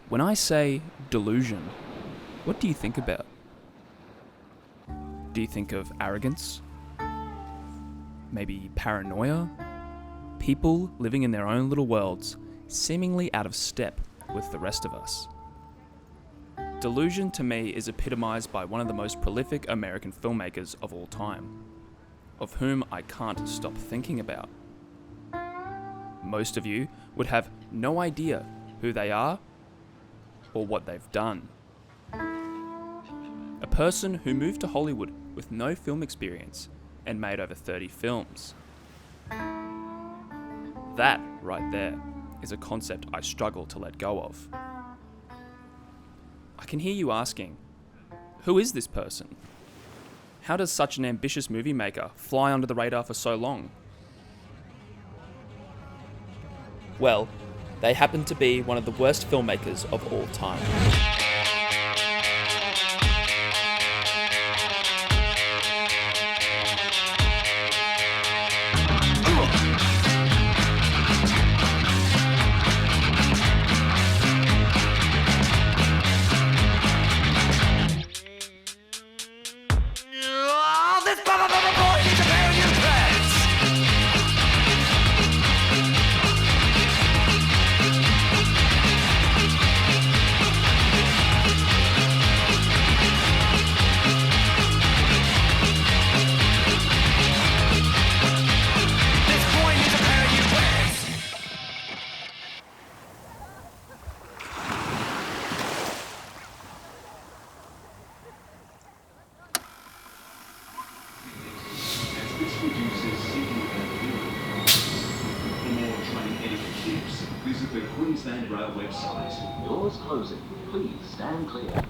When I say delusion, what do you think about? Do you think of arrogance? Maybe paranoia? People living in their own little worlds, seemingly out of step with the rest of us. Delusion to me is epitomized by one of the most prolific American filmmakers of all time, of whom I can't stop thinking about. Most of you would have no idea who they are or what they've done. A person who moved to Hollywood with no film experience and made over 30 films. That right there is a concept I struggle to let go of. I can hear you asking, who is this person? How does such an ambitious movie maker fly under the radar for so long? Well, they happen to be one of the worst filmmakers of all time. Visit the Queensland Rail website. Doors closing. Please stand clear.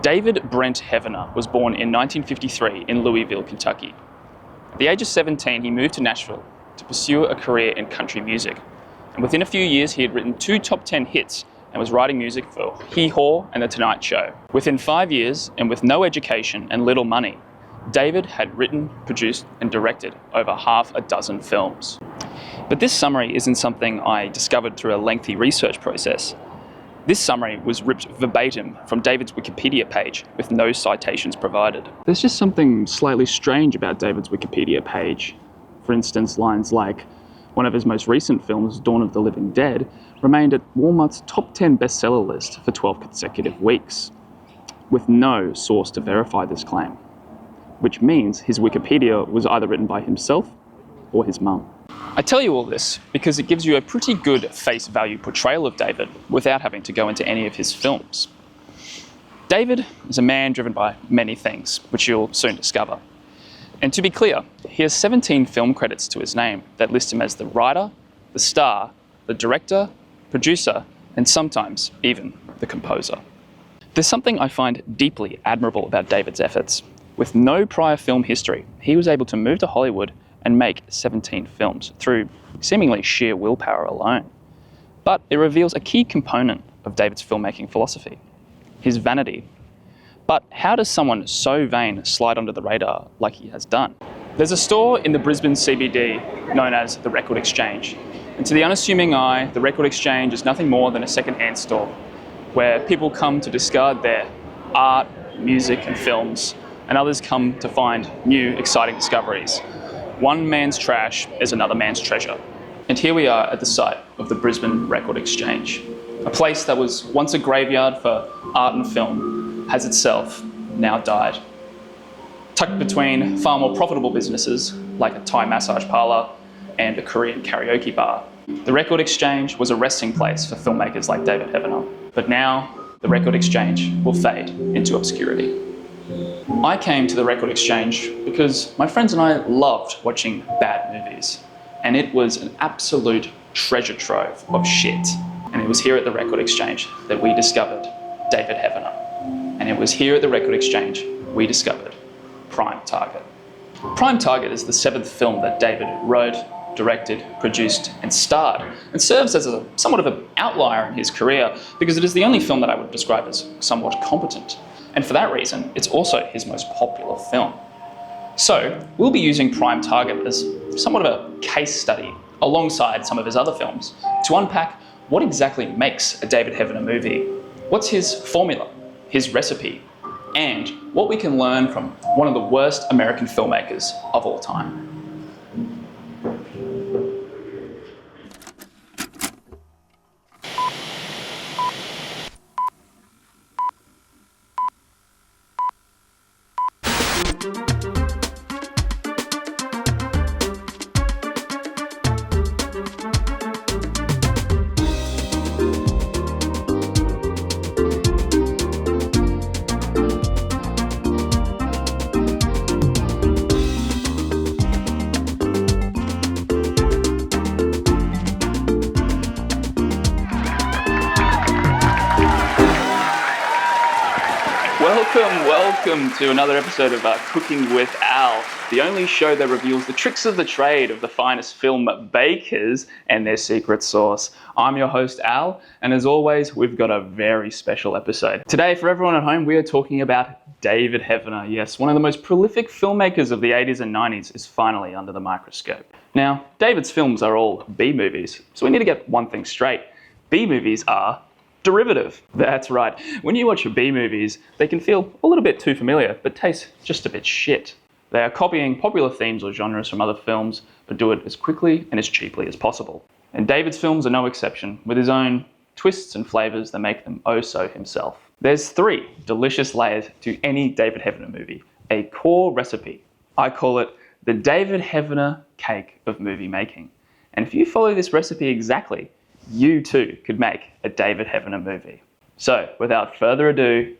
David Brent Heavener was born in 1953 in Louisville, Kentucky. At the age of 17, he moved to Nashville to pursue a career in country music. And within a few years, he had written 2 top 10 hits and was writing music for Hee Haw and The Tonight Show. Within 5 years, and with no education and little money, David had written, produced, and directed over half a dozen films. But this summary isn't something I discovered through a lengthy research process. This summary was ripped verbatim from David's Wikipedia page with no citations provided. There's just something slightly strange about David's Wikipedia page. For instance, lines like, one of his most recent films, Dawn of the Living Dead, remained at Walmart's top 10 bestseller list for 12 consecutive weeks, with no source to verify this claim, which means his Wikipedia was either written by himself or his mum. I tell you all this because it gives you a pretty good face value portrayal of David without having to go into any of his films. David is a man driven by many things, which you'll soon discover. And to be clear, he has 17 film credits to his name that list him as the writer, the star, the director, producer, and sometimes even the composer. There's something I find deeply admirable about David's efforts. With no prior film history, he was able to move to Hollywood and make 17 films through seemingly sheer willpower alone. But it reveals a key component of David's filmmaking philosophy, his vanity. But how does someone so vain slide under the radar like he has done? There's a store in the Brisbane CBD known as the Record Exchange. And to the unassuming eye, the Record Exchange is nothing more than a second-hand store where people come to discard their art, music, and films, and others come to find new, exciting discoveries. One man's trash is another man's treasure. And here we are at the site of the Brisbane Record Exchange, a place that was once a graveyard for art and film, has itself now died. Tucked between far more profitable businesses like a Thai massage parlour and a Korean karaoke bar, the Record Exchange was a resting place for filmmakers like David Heavener. But now, the Record Exchange will fade into obscurity. I came to the Record Exchange because my friends and I loved watching bad movies, and it was an absolute treasure trove of shit. And it was here at the Record Exchange that we discovered David Heavener. And it was here at the Record Exchange we discovered Prime Target. Prime Target is the 7th film that David wrote, directed, produced, and starred, and serves as somewhat of an outlier in his career because it is the only film that I would describe as somewhat competent. And for that reason, it's also his most popular film. So we'll be using Prime Target as somewhat of a case study alongside some of his other films to unpack what exactly makes a David Heavener movie, what's his formula, his recipe, and what we can learn from one of the worst American filmmakers of all time. Welcome to another episode of Cooking with Al, the only show that reveals the tricks of the trade of the finest film bakers and their secret sauce. I'm your host Al, and as always, we've got a very special episode. Today, for everyone at home, we are talking about David Heavener. Yes, one of the most prolific filmmakers of the 80s and 90s is finally under the microscope. Now, David's films are all B-movies, so we need to get one thing straight. B-movies are derivative. That's right. When you watch B-movies, they can feel a little bit too familiar, but taste just a bit shit. They are copying popular themes or genres from other films, but do it as quickly and as cheaply as possible. And David's films are no exception, with his own twists and flavours that make them oh so himself. There's 3 delicious layers to any David Heavener movie, a core recipe. I call it the David Heavener cake of movie making. And if you follow this recipe exactly, you too could make a David Heavener movie. So, without further ado,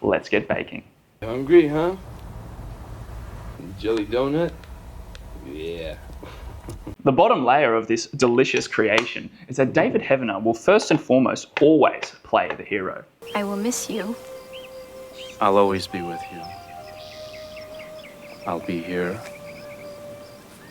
let's get baking. Hungry, huh? Jelly donut? Yeah. The bottom layer of this delicious creation is that David Heavener will first and foremost always play the hero. I will miss you. I'll always be with you. I'll be here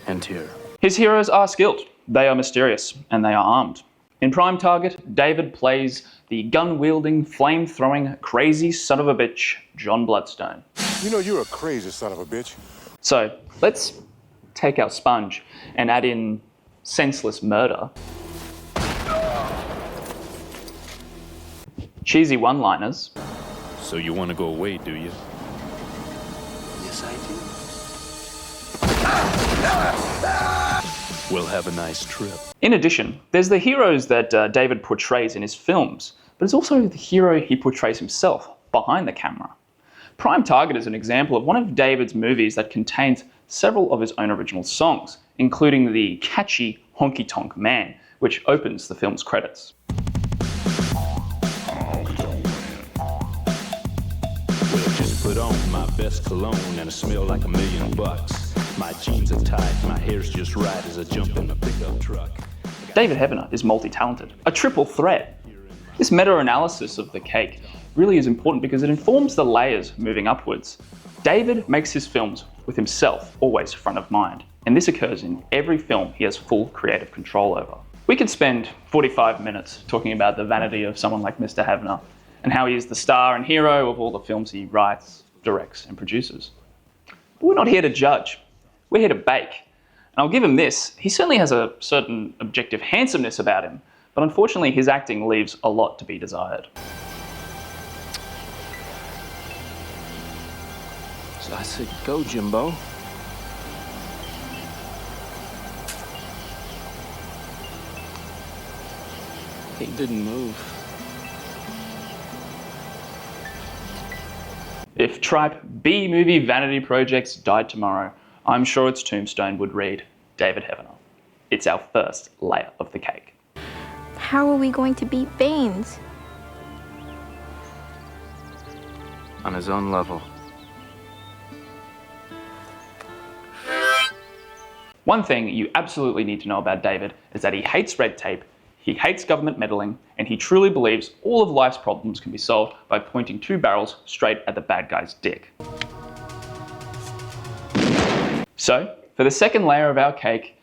and here. His heroes are skilled, they are mysterious, and they are armed. In Prime Target, David plays the gun-wielding, flame-throwing, crazy son of a bitch, John Bloodstone. You know you're a crazy son of a bitch. So, let's take our sponge and add in senseless murder, cheesy one-liners, So you want to go away, do you? Yes, I do. We'll have a nice trip. In addition, there's the heroes that David portrays in his films, but it's also the hero he portrays himself behind the camera. Prime Target is an example of one of David's movies that contains several of his own original songs, including the catchy Honky Tonk Man, which opens the film's credits. Well, just put on my best cologne and I smell like $1,000,000. My jeans are tight, my hair's just right as I jump in a pickup truck. David Heavener is multi-talented, a triple threat. This meta-analysis of the cake really is important because it informs the layers moving upwards. David makes his films with himself always front of mind, and this occurs in every film he has full creative control over. We could spend 45 minutes talking about the vanity of someone like Mr. Heavener and how he is the star and hero of all the films he writes, directs, and produces. But we're not here to judge. We're here to bake. And I'll give him this, he certainly has a certain objective handsomeness about him, but unfortunately his acting leaves a lot to be desired. So I said, go, Jimbo. He didn't move. If tripe B-movie vanity projects died tomorrow, I'm sure its tombstone would read, David Heavener. It's our first layer of the cake. How are we going to beat Baines? On his own level. One thing you absolutely need to know about David is that he hates red tape, he hates government meddling, and he truly believes all of life's problems can be solved by pointing 2 barrels straight at the bad guy's dick. So, for the second layer of our cake,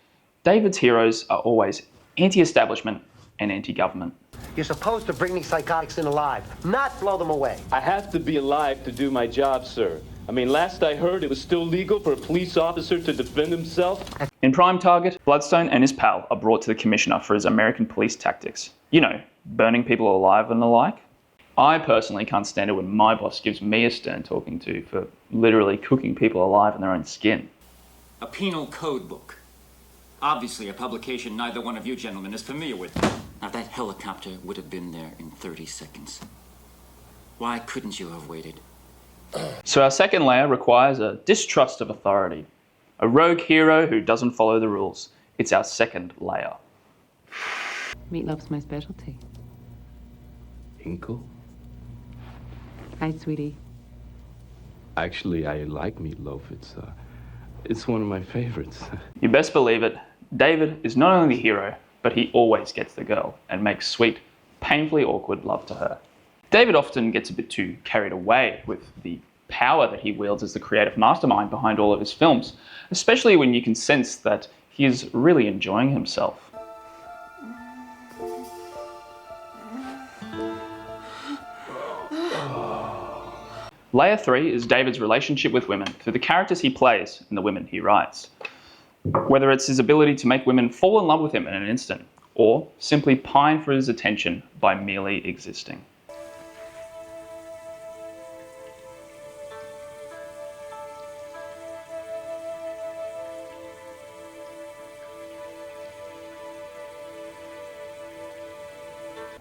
David's heroes are always anti-establishment and anti-government. You're supposed to bring these psychotics in alive, not blow them away. I have to be alive to do my job, sir. I mean, last I heard, it was still legal for a police officer to defend himself. In Prime Target, Bloodstone and his pal are brought to the commissioner for his American police tactics. You know, burning people alive and the like. I personally can't stand it when my boss gives me a stern talking to for literally cooking people alive in their own skin. A penal code book. Obviously a publication neither one of you gentlemen is familiar with. Now that helicopter would have been there in 30 seconds. Why couldn't you have waited? So our second layer requires a distrust of authority. A rogue hero who doesn't follow the rules. It's our second layer. Meatloaf's my specialty. Inkle? Hi, sweetie. Actually, I like meatloaf. It's one of my favorites. You best believe it, David is not only the hero, but he always gets the girl and makes sweet, painfully awkward love to her. David often gets a bit too carried away with the power that he wields as the creative mastermind behind all of his films, especially when you can sense that he is really enjoying himself. Layer 3 is David's relationship with women through the characters he plays and the women he writes. Whether it's his ability to make women fall in love with him in an instant, or simply pine for his attention by merely existing.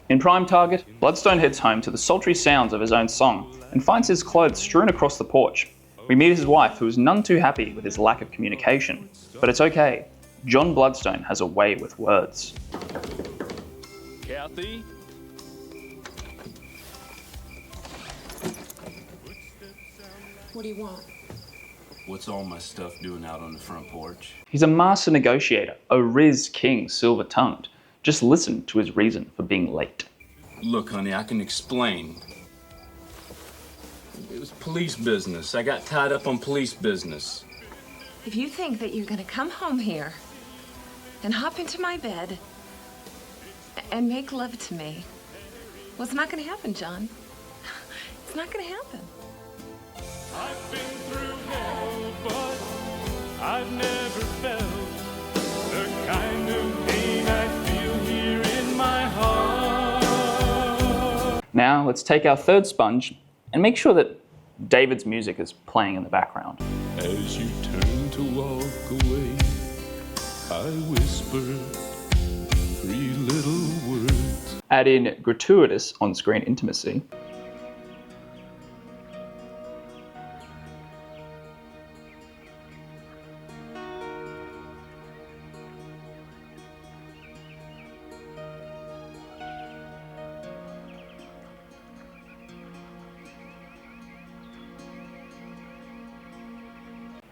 In Prime Target, Bloodstone heads home to the sultry sounds of his own song and finds his clothes strewn across the porch. We meet his wife, who is none too happy with his lack of communication. But it's okay. John Bloodstone has a way with words. Kathy? What do you want? What's all my stuff doing out on the front porch? He's a master negotiator, a Riz King, silver-tongued. Just listen to his reason for being late. Look, honey, I can explain. It was police business. I got tied up on police business. If you think that you're gonna come home here and hop into my bed and make love to me, well, it's not gonna happen, John. It's not gonna happen. I've been through hell, but I've never felt the kind of pain I feel here in my heart. Now let's take our third sponge and make sure that David's music is playing in the background. As you turn to walk away, I whisper 3 little words. Add in gratuitous on-screen intimacy.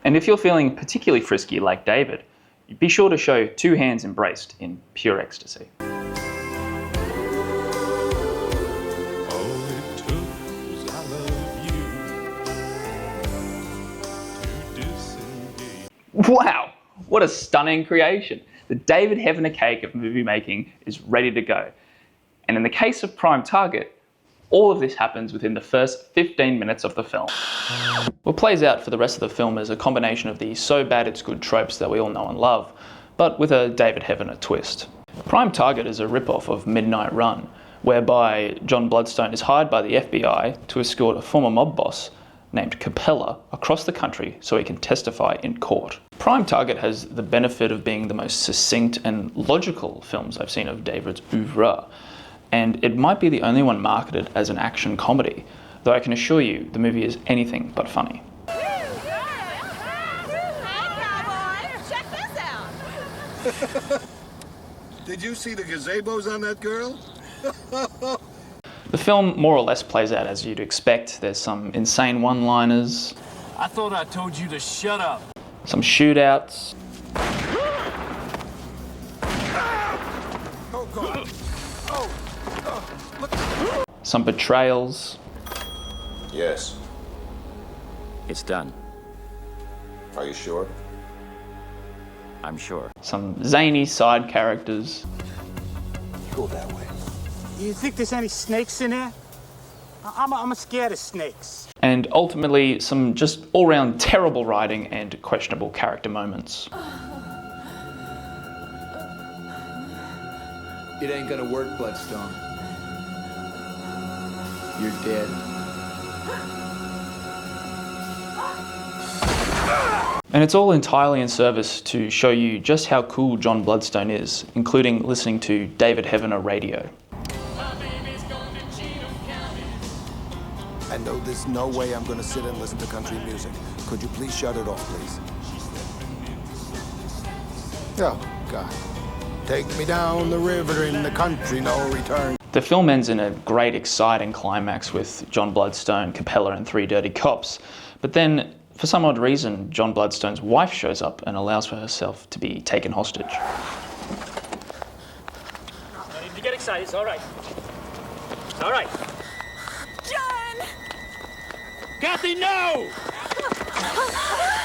And if you're feeling particularly frisky like David, be sure to show 2 hands embraced in pure ecstasy. All it took was I love you to disengage. Wow, what a stunning creation. The David Heavener cake of movie making is ready to go. And in the case of Prime Target, all of this happens within the first 15 minutes of the film. What plays out for the rest of the film is a combination of the so bad it's good tropes that we all know and love, but with a David Heavener twist. Prime Target is a rip-off of Midnight Run, whereby John Bloodstone is hired by the FBI to escort a former mob boss named Capella across the country so he can testify in court. Prime Target has the benefit of being the most succinct and logical films I've seen of David's oeuvre, and it might be the only one marketed as an action comedy, though I can assure you the movie is anything but funny. Hey, cowboys, check this out. Did you see the gazebos on that girl? The film more or less plays out as you'd expect. There's some insane one-liners, I thought I told you to shut up. some shootouts, Oh, God. Oh, look. some betrayals, Yes. It's done. Are you sure? I'm sure. some zany side characters, Go that way. You think there's any snakes in there? I'm scared of snakes. And ultimately, some just all-round terrible writing and questionable character moments. It ain't gonna work, Bloodstone. You're dead. And it's all entirely in service to show you just how cool John Bloodstone is, including listening to David Heavener radio. I know there's no way I'm gonna sit and listen to country music. Could you please shut it off, please? Oh, God. Take me down the river in the country, no return. The film ends in a great, exciting climax with John Bloodstone, Capella, and 3 dirty cops. But then, for some odd reason, John Bloodstone's wife shows up and allows for herself to be taken hostage. No need to get excited. It's all right. It's all right. John! Kathy, no!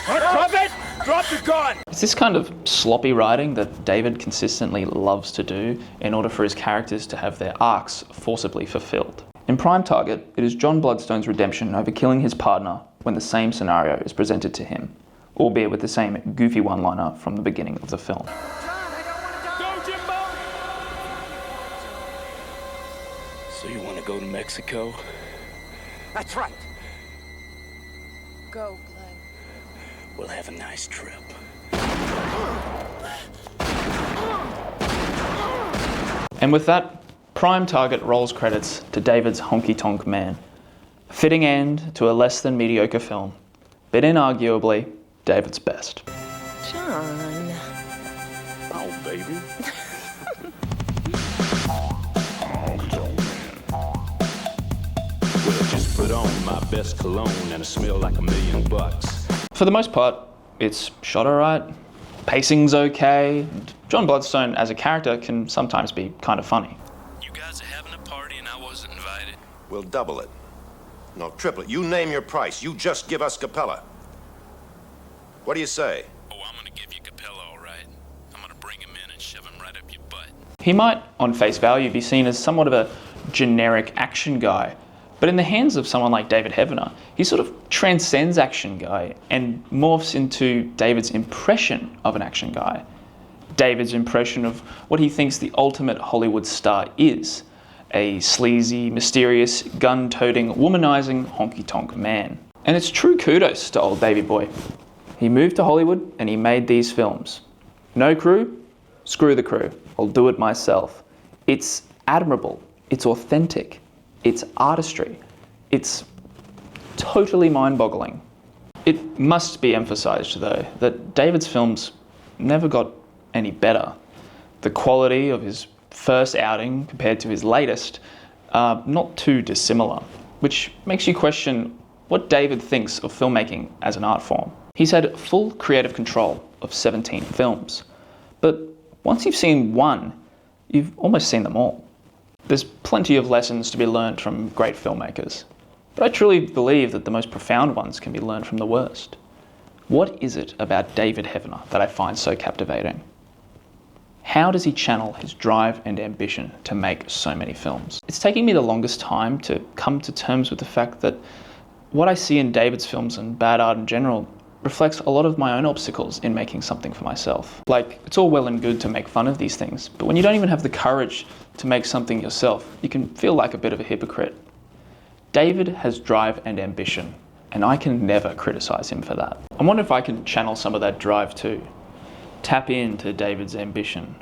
Drop it! Drop the gun! It's this kind of sloppy writing that David consistently loves to do in order for his characters to have their arcs forcibly fulfilled. In Prime Target, it is John Bloodstone's redemption over killing his partner when the same scenario is presented to him, albeit with the same goofy one-liner from the beginning of the film. So you want to go to Mexico? That's right. Go, Blood. We'll have a nice trip. And with that, Prime Target rolls credits to David's Honky Tonk Man. A fitting end to a less than mediocre film, but inarguably David's best. John. Oh, baby. Well, just put on my best cologne and I smell like $1,000,000. For the most part, it's shot alright, pacing's okay, and John Bloodstone as a character can sometimes be kind of funny. You guys are having a party and I wasn't invited. We'll double it. No, triple it. You name your price. You just give us Capella. What do you say? Oh, I'm gonna give you Capella, all right. I'm gonna bring him in and shove him right up your butt. He might, on face value, be seen as somewhat of a generic action guy, but in the hands of someone like David Heavener, he sort of transcends action guy and morphs into David's impression of an action guy. David's impression of what he thinks the ultimate Hollywood star is. A sleazy, mysterious, gun-toting, womanizing honky-tonk man. And it's true kudos to old baby boy. He moved to Hollywood and he made these films. No crew? Screw the crew. I'll do it myself. It's admirable. It's authentic. It's artistry. It's totally mind-boggling. It must be emphasized, though, that David's films never got any better. The quality of his first outing compared to his latest are not too dissimilar, which makes you question what David thinks of filmmaking as an art form. He's had full creative control of 17 films, but once you've seen one, you've almost seen them all. There's plenty of lessons to be learned from great filmmakers, but I truly believe that the most profound ones can be learned from the worst. What is it about David Heavener that I find so captivating? How does he channel his drive and ambition to make so many films? It's taking me the longest time to come to terms with the fact that what I see in David's films and bad art in general reflects a lot of my own obstacles in making something for myself. Like, it's all well and good to make fun of these things, but when you don't even have the courage to make something yourself, you can feel like a bit of a hypocrite. David has drive and ambition, and I can never criticize him for that. I wonder if I can channel some of that drive too. Tap into David's ambition.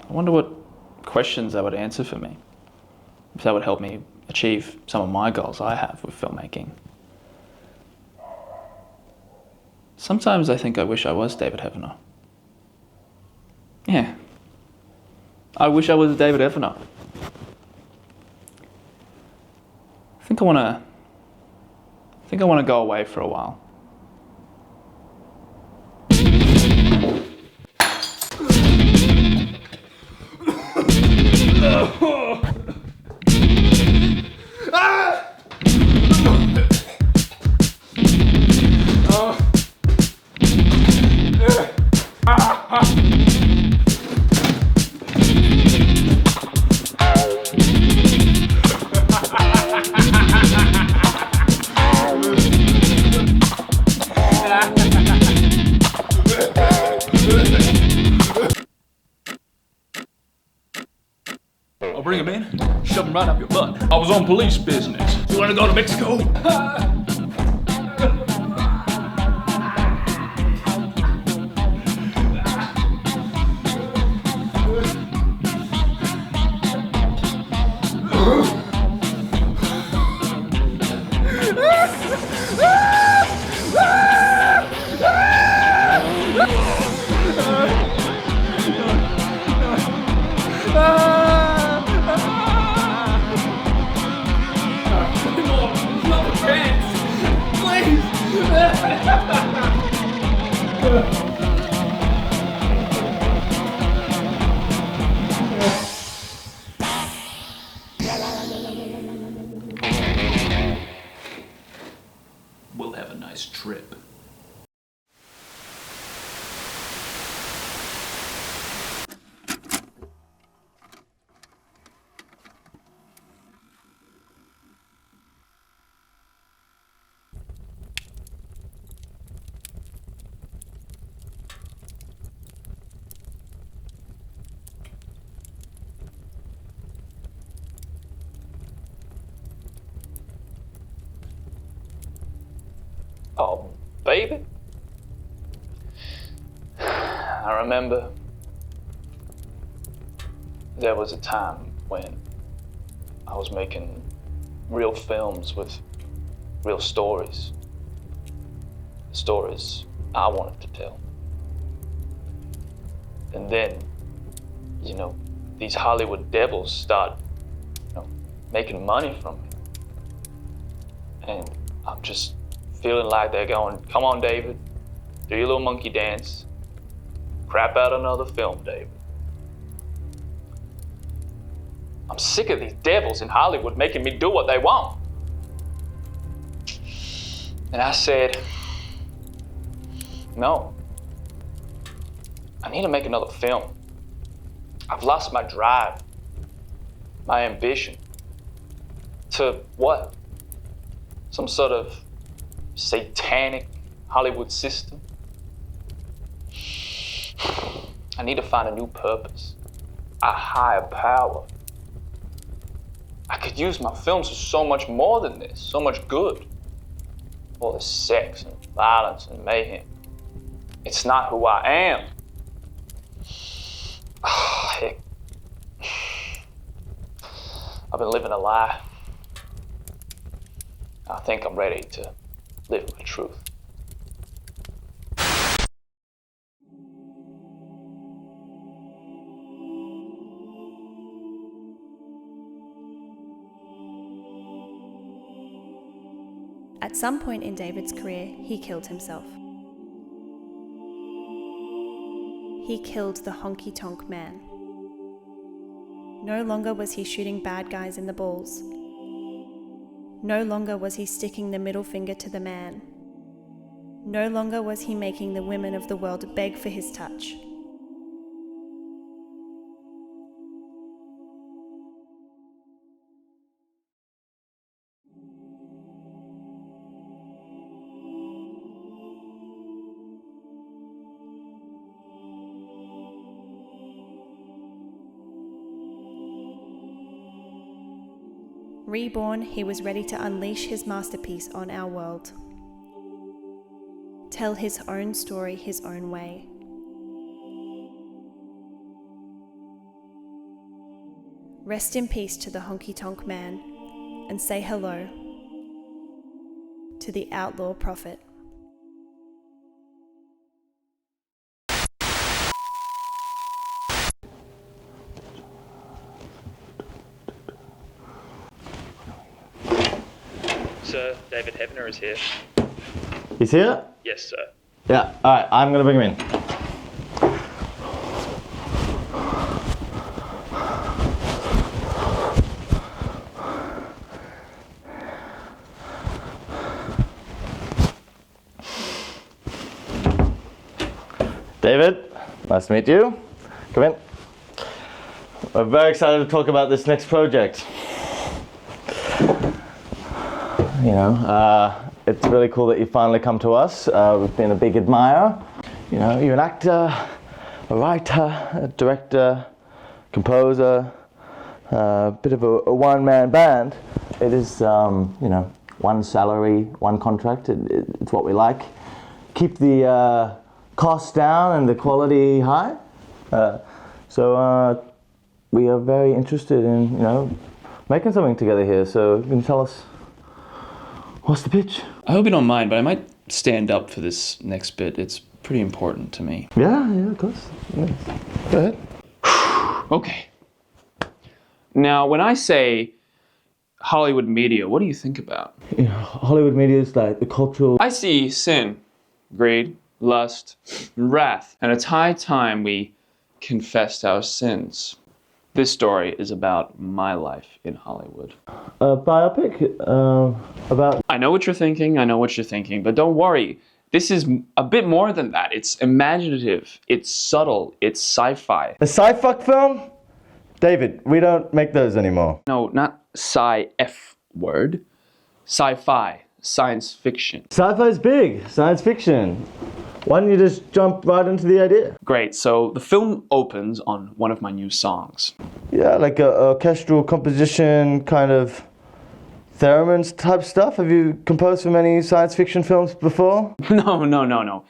I wonder what questions that would answer for me. If that would help me achieve some of my goals I have with filmmaking. Sometimes I think I wish I was David Heavener. Yeah. I wish I was David Heavener. I think I want to go away for a while. bring him in, shove him right up your butt. I was on police business. You wanna go to Mexico? We'll have a nice trip. Oh, baby. I remember there was a time when I was making real films with real stories. Stories I wanted to tell. And then, you know, these Hollywood devils start, you know, making money from me. And I'm just feeling like they're going, come on, David, do your little monkey dance. Crap out another film, David. I'm sick of these devils in Hollywood making me do what they want. And I said, no, I need to make another film. I've lost my drive, my ambition to what? Some sort of satanic Hollywood system. I need to find a new purpose, a higher power. I could use my films for so much more than this, so much good. All the sex and violence and mayhem. It's not who I am. Heck. I've been living a lie. I think I'm ready to live with truth. At some point in David's career, he killed himself. He killed the honky-tonk man. No longer was he shooting bad guys in the balls. No longer was he sticking the middle finger to the man. No longer was he making the women of the world beg for his touch. Reborn, he was ready to unleash his masterpiece on our world. Tell his own story his own way. Rest in peace to the honky-tonk man, and say hello to the outlaw prophet. Sir, David Heavener is here. He's here? Yes, sir. Yeah, alright, I'm gonna bring him in. David, nice to meet you. Come in. We're very excited to talk about this next project. You know, it's really cool that you finally come to us. We've been a big admirer. You know, you're an actor, a writer, a director, composer, bit of a one-man band. It is, you know, one salary, one contract. It's what we like. Keep the costs down and the quality high. So we are very interested in, you know, making something together here. So you can tell us, what's the pitch? I hope you don't mind, but I might stand up for this next bit. It's pretty important to me. Yeah, of course. Yeah. Go ahead. Okay. Now, when I say Hollywood media, what do you think about? You know, Hollywood media is like the cultural... I see sin, greed, lust, wrath, and it's high time we confessed our sins. This story is about my life in Hollywood. A biopic about... I know what you're thinking, but don't worry. This is a bit more than that. It's imaginative, it's subtle, it's sci-fi. A sci-fuck film? David, we don't make those anymore. No, not sci-f word. Sci-fi, science fiction. Sci-fi's big, science fiction. Why don't you just jump right into the idea? Great, so the film opens on one of my new songs. Yeah, like a orchestral composition, kind of theremins type stuff. Have you composed for many science fiction films before? No.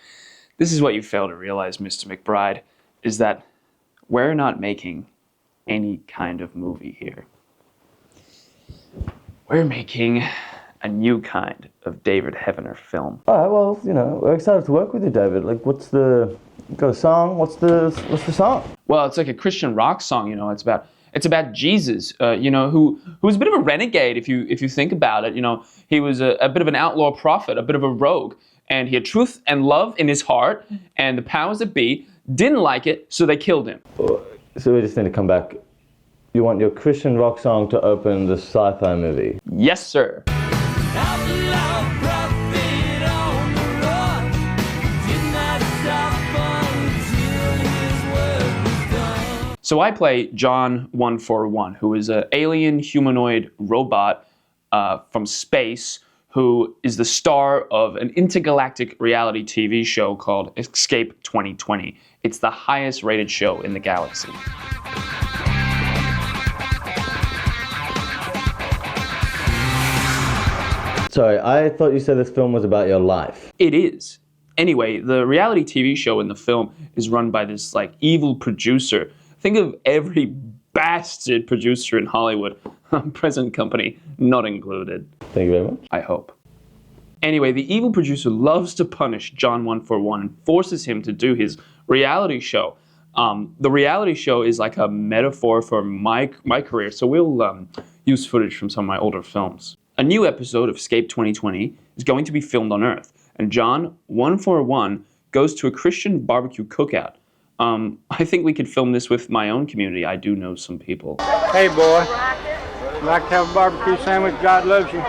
This is what you fail to realize, Mr. McBride, is that we're not making any kind of movie here. We're making a new kind of David Heavener film. All right, well, you know, we're excited to work with you, David. Like, what's the... got a song? What's the song? Well, it's like a Christian rock song, you know. It's about Jesus, you know, who was a bit of a renegade if you think about it. You know, he was a bit of an outlaw prophet, a bit of a rogue, and he had truth and love in his heart, and the powers that be didn't like it, so they killed him. So we just need to come back. You want your Christian rock song to open the sci-fi movie? Yes, sir. So I play John 141, who is an alien humanoid robot from space who is the star of an intergalactic reality TV show called Escape 2020. It's the highest rated show in the galaxy. Sorry, I thought you said this film was about your life. It is. Anyway, the reality TV show in the film is run by this like evil producer. Think of every bastard producer in Hollywood, present company not included. Thank you very much. I hope. Anyway, the evil producer loves to punish John 141 and forces him to do his reality show. The reality show is like a metaphor for my career, so we'll use footage from some of my older films. A new episode of Escape 2020 is going to be filmed on Earth, and John 141 goes to a Christian barbecue cookout. I think we could film this with my own community. I do know some people. Hey, boy. Like to have a barbecue sandwich? God loves you.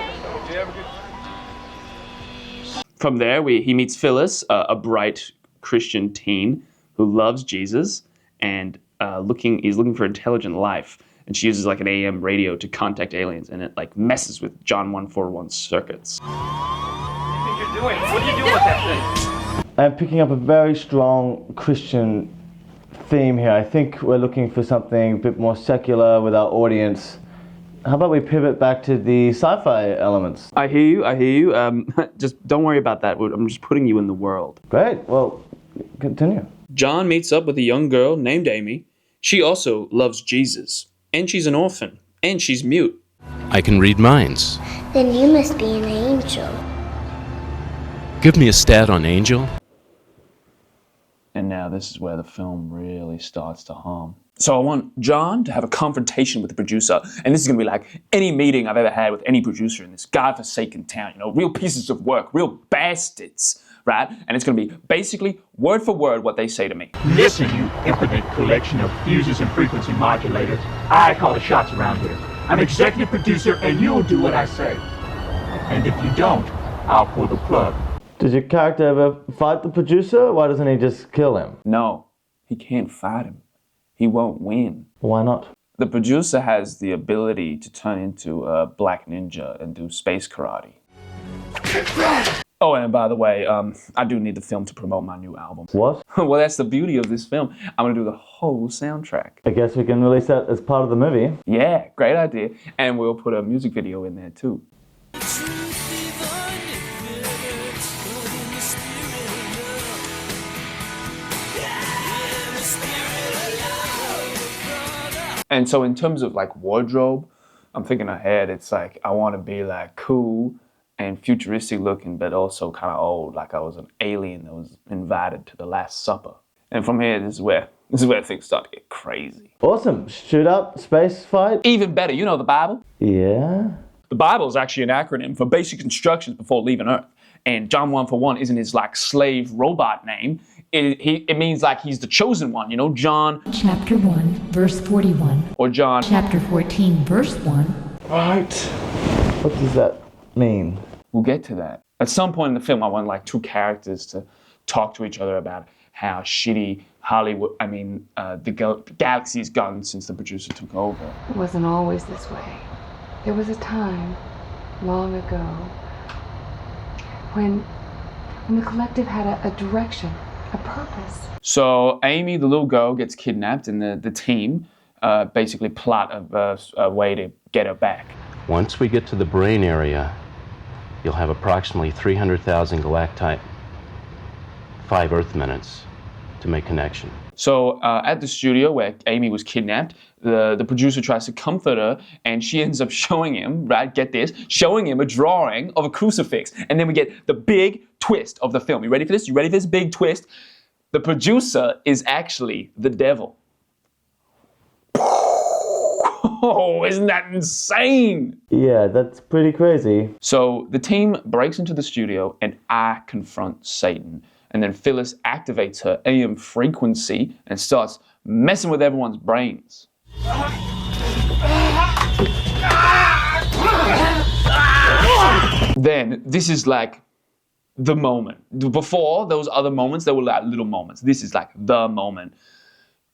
From there, he meets Phyllis, a bright Christian teen who loves Jesus and he's looking for intelligent life. And she uses like an AM radio to contact aliens, and it like messes with John 141's circuits. What do you think you're doing? What are you doing with that thing? I'm picking up a very strong Christian theme here. I think we're looking for something a bit more secular with our audience. How about we pivot back to the sci-fi elements? I hear you. Just don't worry about that. I'm just putting you in the world. Great. Well, continue. John meets up with a young girl named Amy. She also loves Jesus. And she's an orphan. And she's mute. I can read minds. Then you must be an angel. Give me a stat on Angel. And now this is where the film really starts to hum. So I want John to have a confrontation with the producer, and this is going to be like any meeting I've ever had with any producer in this godforsaken town, you know, real pieces of work, real bastards, right? And it's going to be basically word for word what they say to me. Listen, you infinite collection of fuses and frequency modulators. I call the shots around here. I'm executive producer, and you'll do what I say. And if you don't, I'll pull the plug. Does your character ever fight the producer? Why doesn't he just kill him? No, he can't fight him. He won't win. Why not? The producer has the ability to turn into a black ninja and do space karate. Oh, and by the way, I do need the film to promote my new album. What? Well, that's the beauty of this film. I'm gonna do the whole soundtrack. I guess we can release that as part of the movie. Yeah, great idea. And we'll put a music video in there too. And so in terms of like wardrobe, I'm thinking ahead. It's like I want to be like cool and futuristic looking, but also kind of old, like I was an alien that was invited to the Last Supper. And from here, this is where things start to get crazy. Awesome. Shoot up, space fight. Even better, you know the Bible? Yeah. The Bible is actually an acronym for basic instructions before leaving Earth. And John 1-for-1 isn't his like slave robot name. It means like he's the chosen one, you know, John. Chapter 1, verse 41. Or John. Chapter 14, verse 1. Right. What does that mean? We'll get to that. At some point in the film, I want like two characters to talk to each other about how shitty Hollywood, the galaxy's gone since the producer took over. It wasn't always this way. There was a time, long ago, when the collective had a direction, a purpose. So Amy, the little girl, gets kidnapped, and the team basically plot a way to get her back. Once we get to the brain area, you'll have approximately 300,000 galactite, 5 Earth minutes to make connection. So at the studio where Amy was kidnapped, the producer tries to comfort her, and she ends up showing him, right, get this, showing him a drawing of a crucifix. And then we get the big twist of the film. You ready for this? You ready for this big twist? The producer is actually the devil. Oh, isn't that insane? Yeah, that's pretty crazy. So the team breaks into the studio, and I confront Satan. And then Phyllis activates her AM frequency and starts messing with everyone's brains. Then this is like the moment. Before those other moments, there were like little moments. This is like the moment.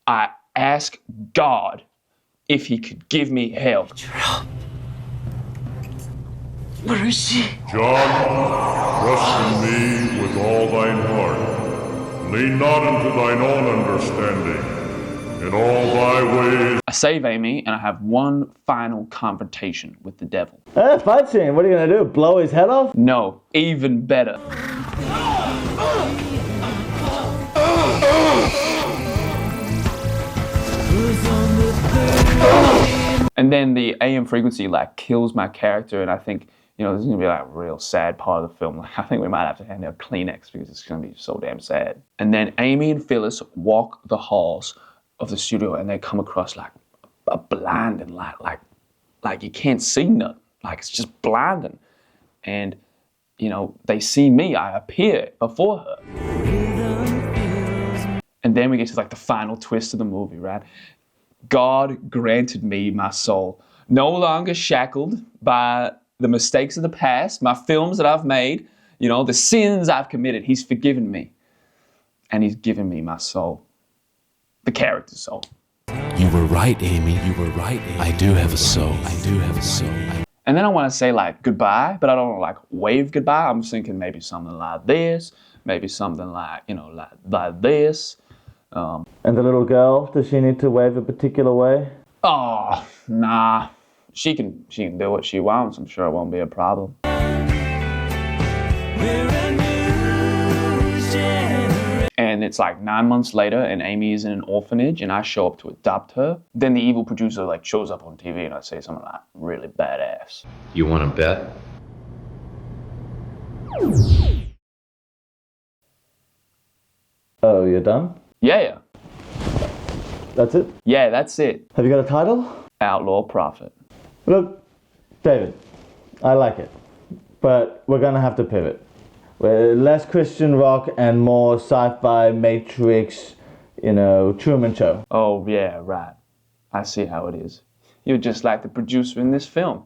I ask God if he could give me help. Where is she? John, trust in me with all thine heart. Lean not unto thine own understanding. In all thy ways. I save Amy, and I have one final confrontation with the devil. Fight scene. What are you gonna do? Blow his head off? No, even better. And then the AM frequency like kills my character, and I think, you know, this is gonna be like a real sad part of the film. Like, I think we might have to hand out Kleenex because it's gonna be so damn sad. And then Amy and Phyllis walk the halls of the studio, and they come across like a blinding light, like you can't see nothing, like it's just blinding. And you know, they see me, I appear before her. And then we get to like the final twist of the movie, right? God granted me my soul, no longer shackled by the mistakes of the past, my films that I've made, you know, the sins I've committed. He's forgiven me, and he's given me my soul. The character's soul. You were right, Amy. You were right, Amy. I do have a soul. I do have a soul. And then I want to say like goodbye, but I don't want to like wave goodbye. I'm thinking maybe something like this, maybe something like, you know, like this. And the little girl, does she need to wave a particular way? Oh, nah. She can do what she wants. I'm sure it won't be a problem. And it's like 9 months later, and Amy is in an orphanage, and I show up to adopt her. Then the evil producer like shows up on TV, and I say something like really badass. You want to bet? Oh, you're done? Yeah. That's it? Yeah, that's it. Have you got a title? Outlaw Prophet. Look, David, I like it, but we're gonna have to pivot. We're less Christian rock and more sci-fi, Matrix, you know, Truman Show. Oh, yeah, right. I see how it is. You're just like the producer in this film.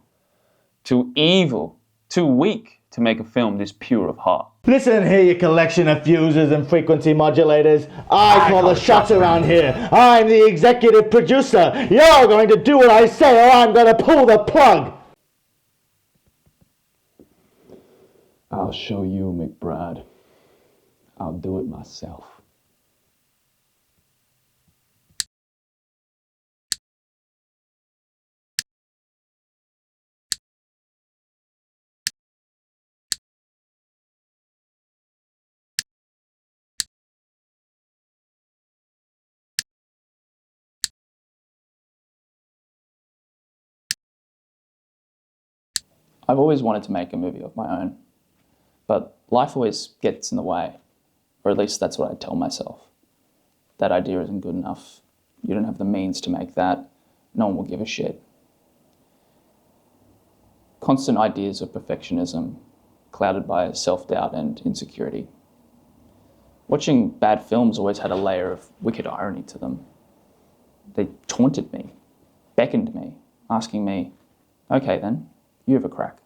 Too evil, too weak to make a film this pure of heart. Listen here, you collection of fuses and frequency modulators. I call the shots around here. I'm the executive producer. You're going to do what I say, or I'm going to pull the plug. I'll show you, McBride. I'll do it myself. I've always wanted to make a movie of my own, but life always gets in the way, or at least that's what I tell myself. That idea isn't good enough. You don't have the means to make that. No one will give a shit. Constant ideas of perfectionism, clouded by self-doubt and insecurity. Watching bad films always had a layer of wicked irony to them. They taunted me, beckoned me, asking me, okay then, you have a crack.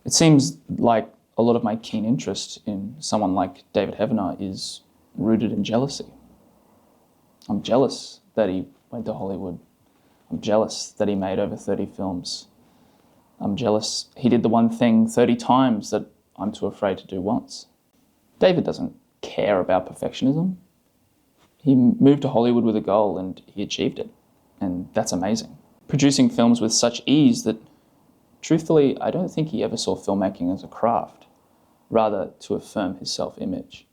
It seems like a lot of my keen interest in someone like David Heavener is rooted in jealousy. I'm jealous that he went to Hollywood. I'm jealous that he made over 30 films. I'm jealous he did the one thing 30 times that I'm too afraid to do once. David doesn't care about perfectionism. He moved to Hollywood with a goal and he achieved it. And that's amazing. Producing films with such ease that, truthfully, I don't think he ever saw filmmaking as a craft, rather to affirm his self-image.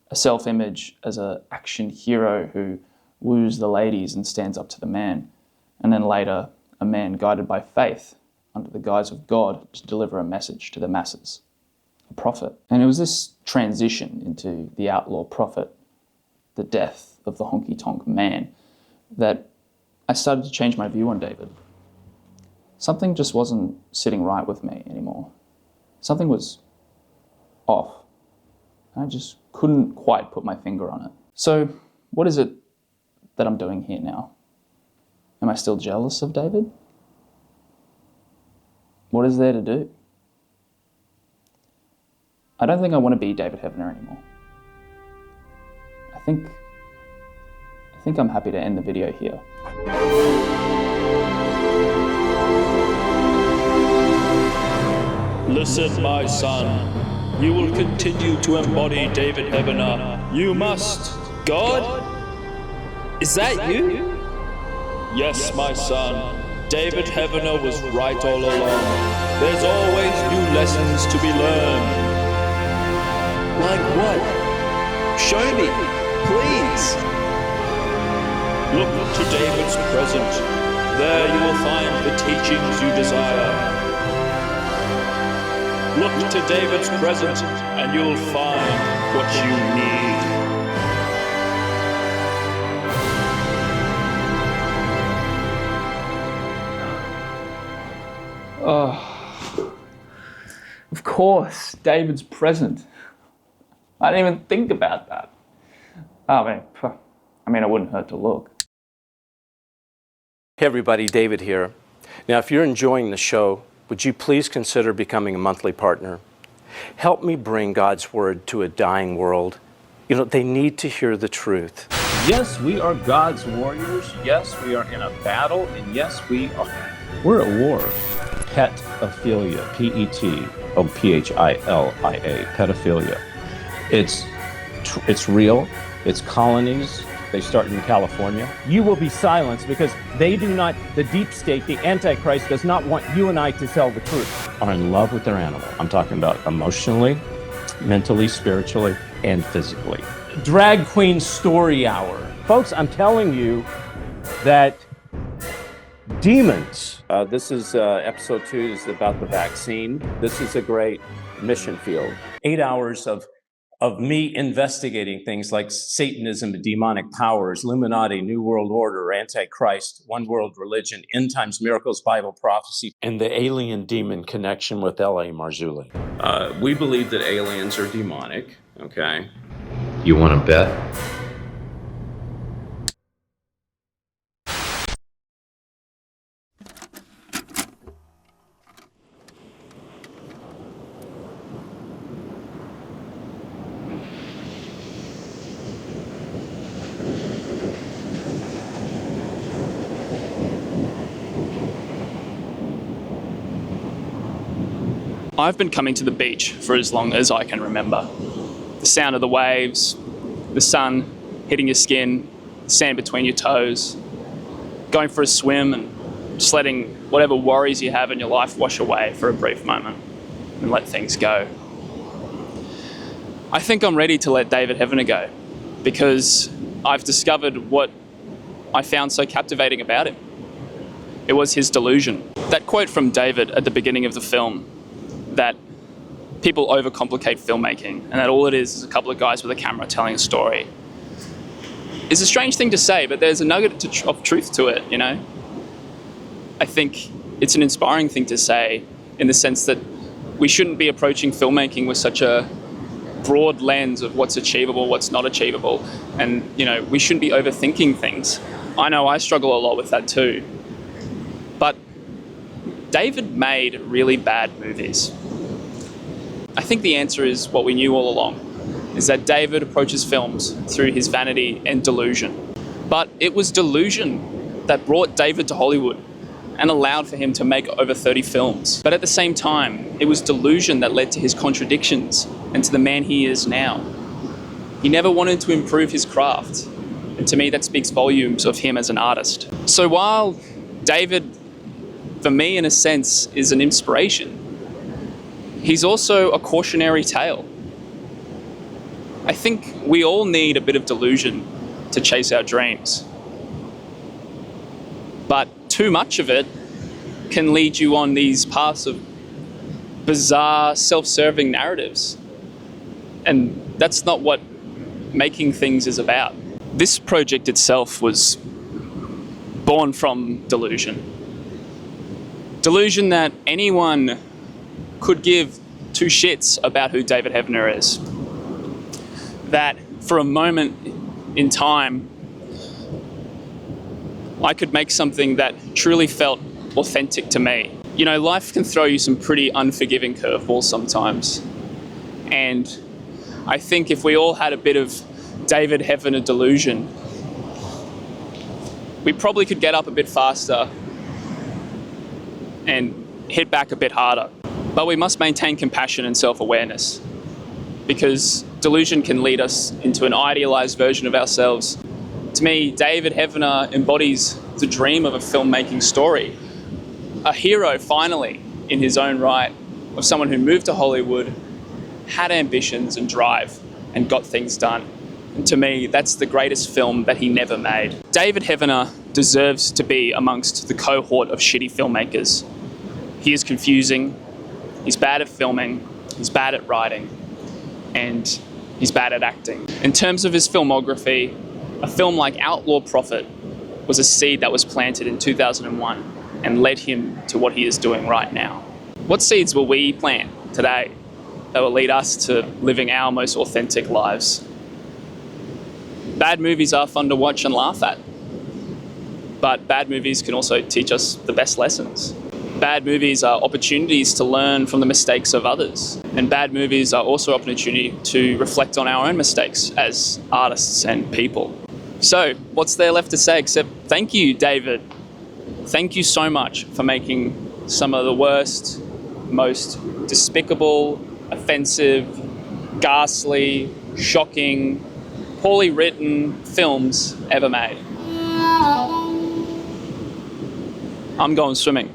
A self-image as an action hero who woos the ladies and stands up to the man, and then later a man guided by faith under the guise of God to deliver a message to the masses, a prophet. And it was this transition into the outlaw prophet, the death of the honky-tonk man, that I started to change my view on David. Something just wasn't sitting right with me anymore. Something was off. I just couldn't quite put my finger on it. So what is it that I'm doing here now? Am I still jealous of David? What is there to do? I don't think I want to be David Heavener anymore. I think I'm happy to end the video here. Listen, my son. You will continue to embody David Heavener. You must. God? Is that you? Yes, my son. David Heavener was right all along. There's always new lessons to be learned. Like what? Show me, please. Look to David's present. There you will find the teachings you desire. Look to David's present, and you'll find what you need. Oh, of course, David's present. I didn't even think about that. I mean, it wouldn't hurt to look. Hey everybody, David here. Now, if you're enjoying the show, would you please consider becoming a monthly partner? Help me bring God's word to a dying world. You know, they need to hear the truth. Yes, we are God's warriors. Yes, we are in a battle. And yes, we're at war. Petophilia, P-E-T-O-P-H-I-L-I-A, pedophilia. It's real. It's colonies. They start in California. You will be silenced because they do not, the deep state, the Antichrist does not want you and I to tell the truth. Are in love with their animal. I'm talking about emotionally, mentally, spiritually, and physically. Drag Queen Story Hour. Folks, I'm telling you that demons. This is episode 2 is about the vaccine. This is a great mission field. 8 hours of me investigating things like Satanism, demonic powers, Illuminati, New World Order, Antichrist, one world religion, end times miracles, Bible prophecy, and the alien demon connection with L.A. Marzulli. We believe that aliens are demonic, okay? You want to bet? I've been coming to the beach for as long as I can remember. The sound of the waves, the sun hitting your skin, the sand between your toes, going for a swim and just letting whatever worries you have in your life wash away for a brief moment and let things go. I think I'm ready to let David Heavener go because I've discovered what I found so captivating about him. It was his delusion. That quote from David at the beginning of the film, that people overcomplicate filmmaking and that all it is a couple of guys with a camera telling a story, is a strange thing to say, but there's a nugget of truth to it, you know? I think it's an inspiring thing to say in the sense that we shouldn't be approaching filmmaking with such a broad lens of what's achievable, what's not achievable. And, you know, we shouldn't be overthinking things. I know I struggle a lot with that too. But David made really bad movies. I think the answer is what we knew all along, is that David approaches films through his vanity and delusion. But it was delusion that brought David to Hollywood and allowed for him to make over 30 films. But at the same time, it was delusion that led to his contradictions and to the man he is now. He never wanted to improve his craft. And to me, that speaks volumes of him as an artist. So while David, for me, in a sense, is an inspiration, he's also a cautionary tale. I think we all need a bit of delusion to chase our dreams. But too much of it can lead you on these paths of bizarre, self-serving narratives. And that's not what making things is about. This project itself was born from delusion. Delusion that anyone could give two shits about who David Heavener is. That for a moment in time, I could make something that truly felt authentic to me. You know, life can throw you some pretty unforgiving curveballs sometimes. And I think if we all had a bit of David Heavener delusion, we probably could get up a bit faster and hit back a bit harder. But we must maintain compassion and self-awareness, because delusion can lead us into an idealized version of ourselves. To me, David Heavener embodies the dream of a filmmaking story. A hero, finally, in his own right, of someone who moved to Hollywood, had ambitions and drive, and got things done. And to me, that's the greatest film that he never made. David Heavener deserves to be amongst the cohort of shitty filmmakers. He is confusing, he's bad at filming, he's bad at writing, and he's bad at acting. In terms of his filmography, a film like Outlaw Prophet was a seed that was planted in 2001 and led him to what he is doing right now. What seeds will we plant today that will lead us to living our most authentic lives? Bad movies are fun to watch and laugh at, but bad movies can also teach us the best lessons. Bad movies are opportunities to learn from the mistakes of others. And bad movies are also an opportunity to reflect on our own mistakes as artists and people. So, what's there left to say except thank you, David. Thank you so much for making some of the worst, most despicable, offensive, ghastly, shocking, poorly written films ever made. I'm going swimming.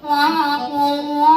Wow.